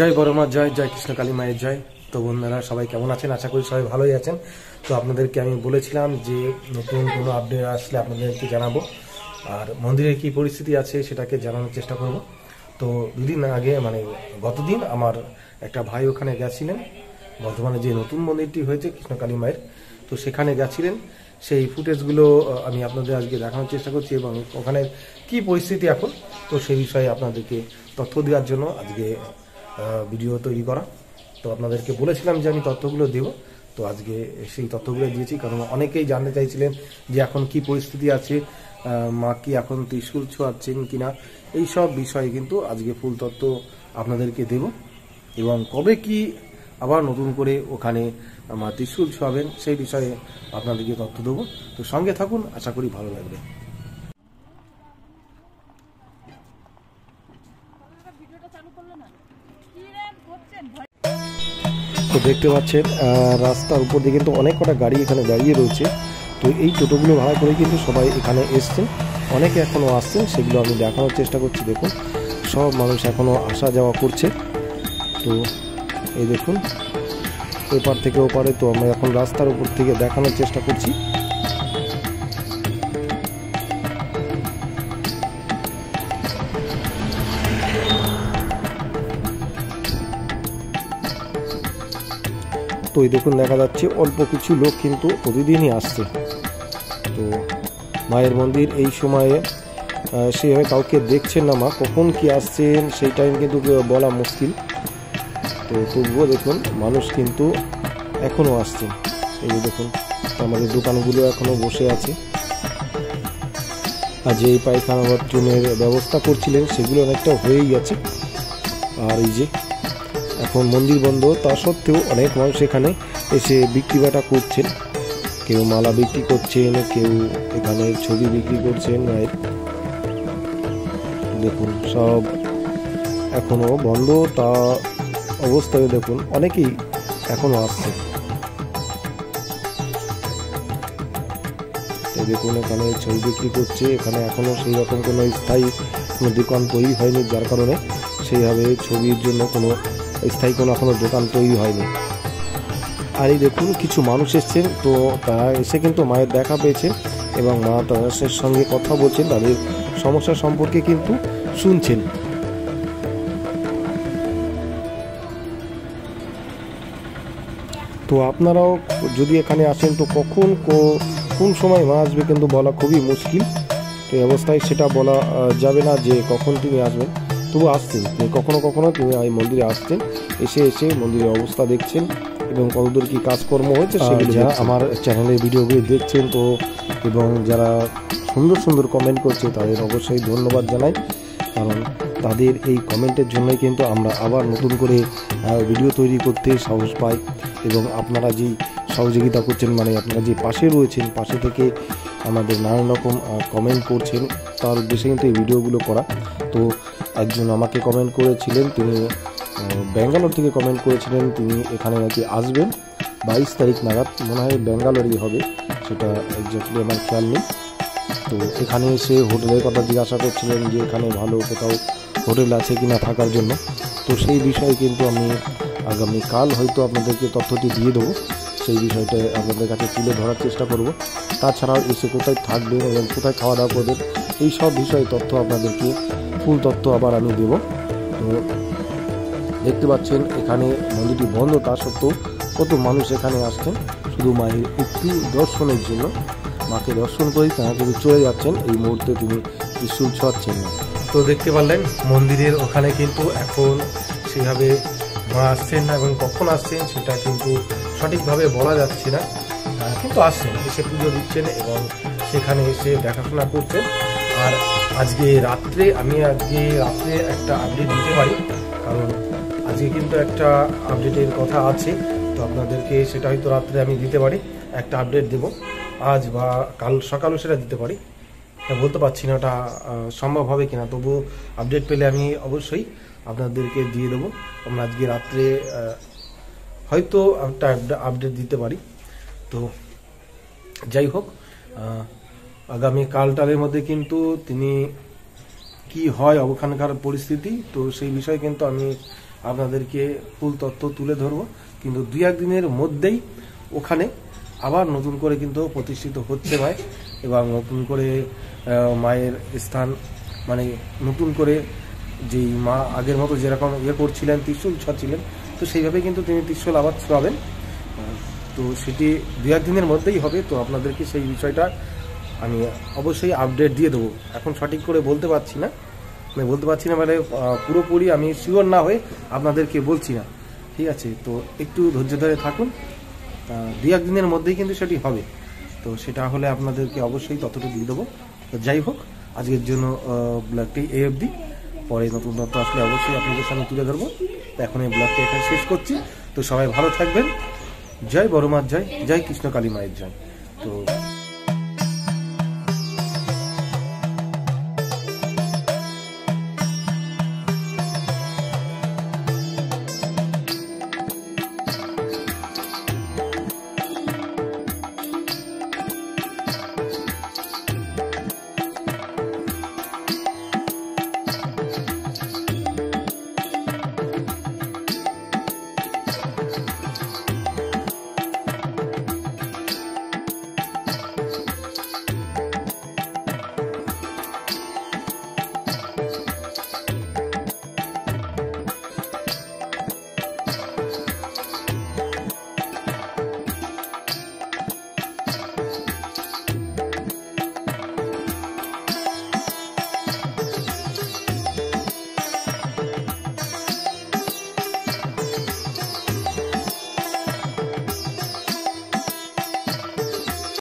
জয় বড়মা জয়, জয় কৃষ্ণ কালী মায়ের জয়। তো বন্ধুরা সবাই কেমন আছেন? আশা করি সবাই ভালোই আছেন। তো আপনাদেরকে আমি বলেছিলাম যে নতুন কোনো আপডেট আসলে আপনাদেরকে জানাবো, আর মন্দিরের কি পরিস্থিতি আছে সেটাকে জানানোর চেষ্টা করব। তো দুদিন আগে মানে গতদিন আমার একটা ভাই ওখানে গেছিলেন, বর্তমানে যে নতুন মন্দিরটি হয়েছে কৃষ্ণ কালী মায়ের, তো সেখানে গেছিলেন। সেই ফুটেজগুলো আমি আপনাদের আজকে দেখানোর চেষ্টা করছি এবং ওখানে কি পরিস্থিতি এখন, তো সেই বিষয়ে আপনাদেরকে তথ্য দেওয়ার জন্য আজকে ভিডিও তৈরি করা। তো আপনাদেরকে বলেছিলাম যে আমি তথ্যগুলো দেব, তো আজকে সেই তথ্যগুলো দিয়েছি, কারণ অনেকেই জানতে চাইছিলেন যে এখন কি পরিস্থিতি আছে, মা কি এখন ত্রিশূল ছোঁয়াচ্ছেন কিনা, এই সব বিষয়ে কিন্তু আজকে ফুল তথ্য আপনাদেরকে দেব। এবং কবে কি আবার নতুন করে ওখানে মা ত্রিশূল ছোঁয়াবেন সেই বিষয়ে আপনাদেরকে তথ্য দেবো। তো সঙ্গে থাকুন, আশা করি ভালো লাগবে। তো দেখতে পাচ্ছেন রাস্তার উপর দিয়ে কিন্তু অনেক কটা গাড়ি এখানে দাঁড়িয়ে রয়েছে। তো এই টোটোগুলো ভাড়া করে কিন্তু সবাই এখানে এসছেন, অনেকে এখনও আসছেন, সেগুলো আমি দেখানোর চেষ্টা করছি। দেখুন সব মানুষ এখনও আসা যাওয়া করছে। তো এই দেখুন এপার থেকে ওপারে, তো আমি এখন রাস্তার উপর থেকে দেখানোর চেষ্টা করছি। তো এই দেখুন দেখা যাচ্ছে অল্প কিছু লোক কিন্তু প্রতিদিনই আসছে। তো মায়ের মন্দির এই সময়ে সেভাবে কাউকে দেখছেন না, মা কখন কি আসছেন সেই টাইম কিন্তু বলা মুশকিল। তো তবুও দেখুন মানুষ কিন্তু এখনও আসছে। এই যে দেখুন আমাদের দোকানগুলো এখনও বসে আছে, আর যে পায়খানা বাথরুমের ব্যবস্থা করছিলেন সেগুলো অনেকটা হয়েই গেছে। আর এই যে এখন মন্দির বন্ধ, তা সত্ত্বেও অনেক মানুষ এখানে এসে বিক্রি বাটা করছেন, কেউ মালা বিক্রি করছেন, কেউ এখানে ছবি বিক্রি করছেন মায়ের। দেখুন সব এখনো বন্ধ, তা অবস্থায় দেখুন অনেকেই এখনো আসছে। দেখুন এখানে ছবি বিক্রি করছে, এখানে এখনো সেই রকম কোনো স্থায়ী কোনো দোকান তৈরি হয়নি, যার কারণে সেইভাবে ছবির জন্য কোনো স্থায়ী কোনো এখনো দোকান তৈরি হয়নি। আর এই দেখুন কিছু মানুষ এসছেন, তো তারা এসে কিন্তু মায়ের দেখা পেয়েছেন এবং মা তাদের সঙ্গে কথা বলছেন, তাদের সমস্যা সম্পর্কে কিন্তু শুনছেন। তো আপনারাও যদি এখানে আসেন তো কখন কোন সময় মা আসবে কিন্তু বলা খুবই মুশকিল। তো এই অবস্থায় সেটা বলা যাবে না যে কখন তিনি আসবেন, তবু আসছেন কখনো কখনো তিনি এই মন্দিরে আসছেন, এসে মন্দিরের অবস্থা দেখছেন এবং কতদূর কি কাজকর্ম হচ্ছে সেগুলো। যারা আমার চ্যানেলের ভিডিওগুলো দেখছেন তো এবং যারা সুন্দর সুন্দর কমেন্ট করছে তাদের অবশ্যই ধন্যবাদ জানাই, কারণ তাদের এই কমেন্টের জন্যই কিন্তু আমরা আবার নতুন করে ভিডিও তৈরি করতে সাহস পাই। এবং আপনারা যেই সহযোগিতা করছেন, মানে আপনারা যে পাশে রয়েছেন, পাশে থেকে আমাদের নানান রকম কমেন্ট করছেন, তার উদ্দেশ্যে কিন্তু এই ভিডিওগুলো করা। তো একজন আমাকে কমেন্ট করেছিলেন, তিনি ব্যাঙ্গালোর থেকে কমেন্ট করেছিলেন, তিনি এখানে নাকি আসবেন 22 তারিখ নাগাদ, মনে হয় ব্যাঙ্গালোরই হবে, সেটা এক্স্যাক্টলি আমার খেয়াল নেই। তো এখানে এসে হোটেলের কথা জিজ্ঞাসা করছিলেন যে এখানে ভালো কোথাও হোটেল আছে কিনা থাকার জন্য। তো সেই বিষয়ে কিন্তু আমি আগামীকাল হয়তো আপনাদেরকে তথ্যটি দিয়ে দেবো, সেই বিষয়টা আপনাদের কাছে তুলে ধরার চেষ্টা করব। তাছাড়াও এসে কোথায় থাকবেন এবং কোথায় খাওয়া দাওয়া করবেন এই সব বিষয়ে তথ্য আপনাদেরকে ফুল তথ্য আবার আমি দেব। তো দেখতে পাচ্ছেন এখানে মন্দিরটি বন্ধ, তা সত্ত্বেও কত মানুষ এখানে আসছেন শুধু মায়ের একটু দর্শনের জন্য। মাকে দর্শন করেই তারা কিন্তু চলে যাচ্ছেন, এই মুহূর্তে তিনি ত্রিশূল ছোঁয়াচ্ছেন না। তো দেখতে পারলেন মন্দিরের ওখানে কিন্তু এখন সেভাবে মা আসছেন না, এবং কখন আসছেন সেটা কিন্তু সঠিকভাবে বলা যাচ্ছে না, কিন্তু আসছেন, এসে পুজো দিচ্ছেন এবং সেখানে এসে দেখাশোনা করছেন। আর আজকে রাত্রে একটা আপডেট দিতে পারি, কারণ আজকে কিন্তু একটা আপডেটের কথা আছে, তো আপনাদেরকে সেটা হয়তো রাত্রে আমি দিতে পারি, একটা আপডেট দেব আজ বা কাল সকালেও সেটা দিতে পারি, বলতে পারছি না ওটা সম্ভব হবে কিনা, তবু আপডেট পেলে আমি অবশ্যই আপনাদেরকে দিয়ে দেবো। আমরা আজকে রাত্রে হয়তো একটা আপডেট দিতে পারি। তো যাই হোক, আগামী কালটালের মধ্যে কিন্তু তিনি কি হয় ওখানকার পরিস্থিতি, তো সেই বিষয়ে কিন্তু আমি আপনাদেরকে ফুল তথ্য তুলে ধরবো, কিন্তু 2-1 দিনের মধ্যেই ওখানে আবার নতুন করে কিন্তু প্রতিষ্ঠিত হচ্ছে মায়, এবং নতুন করে মায়ের স্থান মানে নতুন করে যেই মা আগের মতো যেরকম করছিলেন, ত্রিশূল ছড়াচ্ছিলেন, তো সেইভাবে কিন্তু তিনি ত্রিশূল আবার ছড়াবেন। তো সেটি 2-1 দিনের মধ্যেই হবে। তো আপনাদেরকে সেই বিষয়টা আমি অবশ্যই আপডেট দিয়ে দেবো। এখন সঠিক করে বলতে পারছি না, মানে পুরোপুরি আমি শিওর না হয়ে আপনাদেরকে বলছি না, ঠিক আছে? তো একটু ধৈর্য ধরে থাকুন, 2-1 দিনের মধ্যেই কিন্তু সেটি হবে। তো সেটা হলে আপনাদেরকে অবশ্যই ততটুকু দিয়ে দেবো। তো যাই হোক, আজকের জন্য ব্লগটি এই অবধি। পরে নতুন তথ্য আসলে অবশ্যই আপনাদের সামনে তুলে ধরবো। তো এখন এই ব্লগটি এখানে শেষ করছি। তো সবাই ভালো থাকবেন। জয় বড় মার জয়, জয় কৃষ্ণ কালী মায়ের জয়। তো